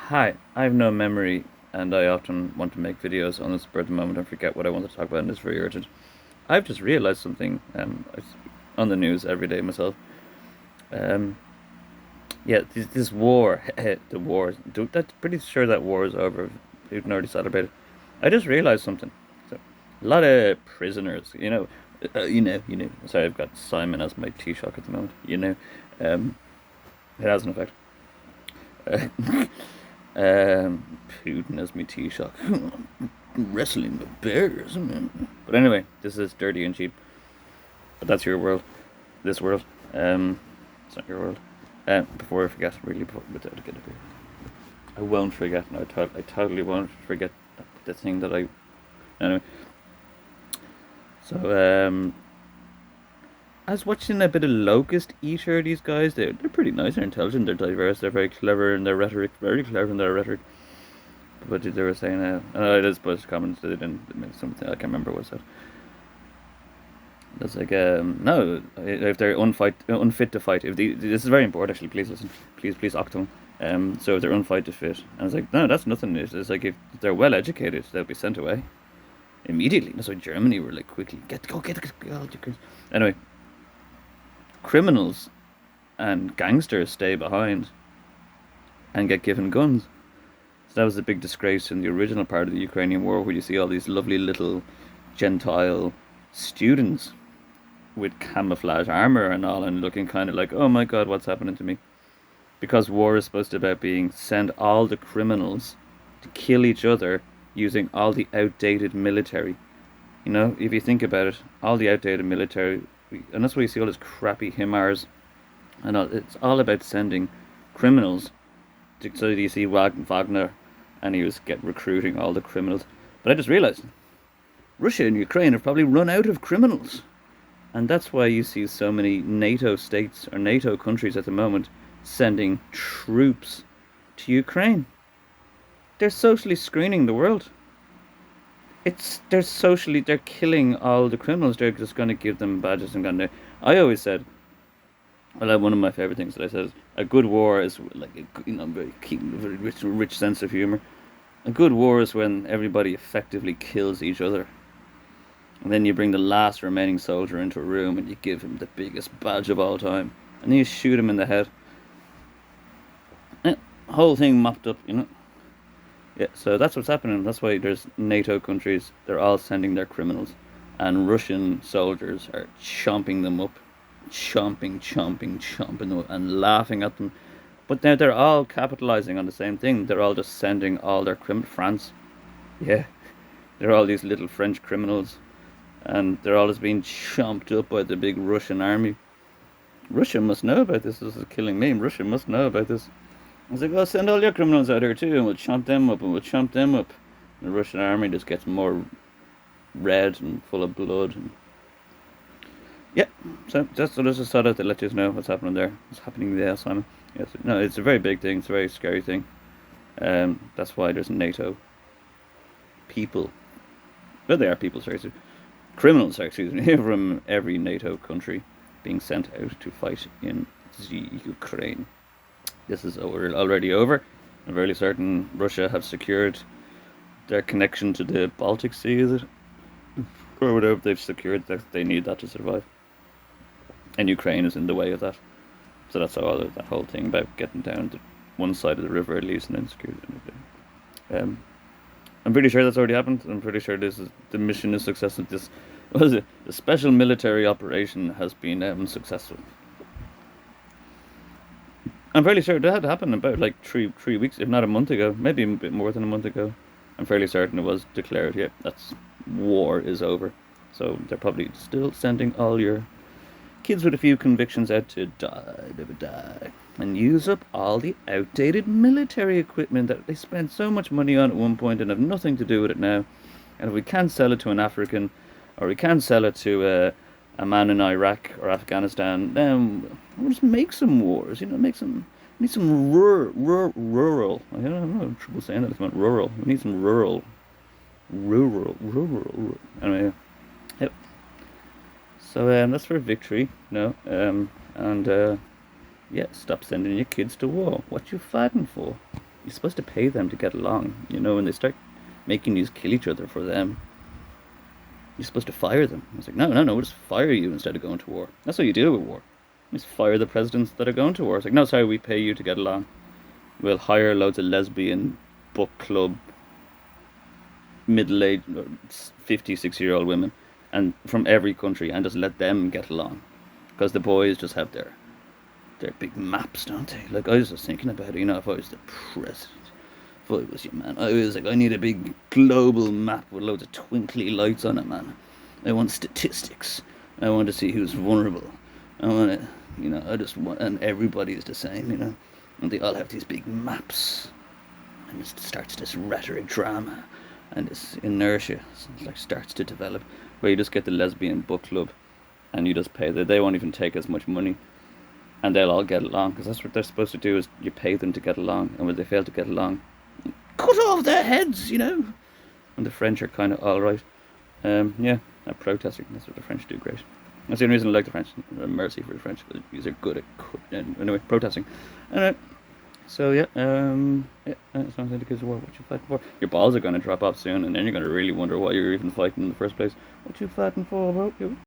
Hi, I have no memory, and I often want to make videos on the spur of the moment and forget what I want to talk about, and it's very urgent. I've just realized something on the news every day myself. Um, yeah, this war, the war, that's pretty sure that war is over. We've already celebrated. I just realized something. So, a lot of prisoners, Sorry, I've got Simon as my Taoiseach at the moment. Um, it has an effect. Uh, Putin as my Taoiseach. Wrestling with bears. But anyway, this is dirty and cheap. But that's your world. This world. It's not your world. Before I forget, really, without a get up here. I won't forget. No, I totally won't forget the thing that I. Anyway, so I was watching a bit of Locust Eater. These guys, they're pretty nice. They're intelligent. They're diverse. They're very clever in their rhetoric. Very clever in their rhetoric. But they were saying, it is post comments. They didn't make something I can't remember what it said. That's like no, if they're unfit to fight, this is very important actually. Please listen, please Octone. So if they're unfit to fit, and it's like no, that's nothing. It's like if they're well educated, they'll be sent away immediately. That's why Germany were like quickly get all your anyway. Criminals and gangsters stay behind and get given guns. So that was the big disgrace in the original part of the Ukrainian war, where you see all these lovely little Gentile students with camouflage armor and all, and looking kind of like, oh my God, what's happening to me? Because war is supposed to be about being send all the criminals to kill each other using all the outdated military. If you think about it, all the outdated military, and that's why you see all this crappy HIMARS, and it's all about sending criminals. So you see Wagner, and he was recruiting all the criminals. But I just realized Russia and Ukraine have probably run out of criminals. And that's why you see so many NATO states or NATO countries at the moment sending troops to Ukraine. They're socially screening the world. They're killing all the criminals. They're just going to give them badges and gun there. I always said, well, one of my favorite things that I said is a good war is like very keen, very rich sense of humor. A good war is when everybody effectively kills each other. And then you bring the last remaining soldier into a room and you give him the biggest badge of all time. And then you shoot him in the head. Whole thing mopped up. Yeah, so that's what's happening. That's why there's NATO countries, they're all sending their criminals. And Russian soldiers are chomping them up. Chomping them up and laughing at them. But now they're all capitalizing on the same thing. They're all just sending all their France. Yeah, they're all these little French criminals, and they're always being chomped up by the big Russian army. Russia must know about this. This is killing me. Russia must know about this. I was like, well, send all your criminals out here too, and we'll chomp them up, and we'll chomp them up. And the Russian army just gets more red and full of blood. And yeah, so just thought I'd let you know what's happening there. What's happening there, Simon? Yes, no, it's a very big thing. It's a very scary thing. That's why there's NATO people. Well, they are people, sorry. Criminals, excuse me, from every NATO country being sent out to fight in the Ukraine. This is already over. I'm fairly certain Russia have secured their connection to the Baltic Sea, is it? Or whatever they've secured, that they need that to survive. And Ukraine is in the way of that. So that's all that whole thing about getting down to one side of the river at least and then secured. I'm pretty sure that's already happened. I'm pretty sure the mission is successful. What is it? The special military operation has been successful. I'm fairly sure that had happened about like 3 weeks, if not a month ago, maybe a bit more than a month ago. I'm fairly certain it was declared. Yeah, that's war is over. So they're probably still sending all your kids with a few convictions out to die, and use up all the outdated military equipment that they spent so much money on at one point and have nothing to do with it now. And if we can't sell it to an African, or we can't sell it to a man in Iraq or Afghanistan, then we'll just make some wars. Need some rural. I don't know. I'm trouble saying that. It's about rural. We need some rural. Anyway, yep. So that's for victory. No. And yeah, stop sending your kids to war. What you fighting for? You're supposed to pay them to get along. You know, when they start making you kill each other for them, you're supposed to fire them. It's like, no, no, no, we'll just fire you instead of going to war. That's how you deal with war. You just fire the presidents that are going to war. It's like, no, sorry, we pay you to get along. We'll hire loads of lesbian book club middle-aged 56-year-old women and from every country and just let them get along because the boys just have their big maps, don't they? Like I was just thinking about it, you know, if I was the president, if I was your man, I was like, I need a big global map with loads of twinkly lights on it, man. I want statistics. I want to see who's vulnerable. I want to, you know, I just want, and everybody's the same, you know, and they all have these big maps, and it starts this rhetoric drama, and this inertia like starts to develop, where you just get the lesbian book club, and you just pay that they won't even take as much money, and they'll all get along because that's what they're supposed to do is you pay them to get along, and when they fail to get along, cut off their heads, you know. And the French are kind of all right. Yeah, protesting. That's what the French do great. That's the only reason I like the French. Mercy for the French, because they're good at anyway protesting. And so yeah, that sounds like the kids of war. What you fighting for? Your balls are going to drop off soon, and then you're going to really wonder why you're even fighting in the first place. What you fighting for, bro?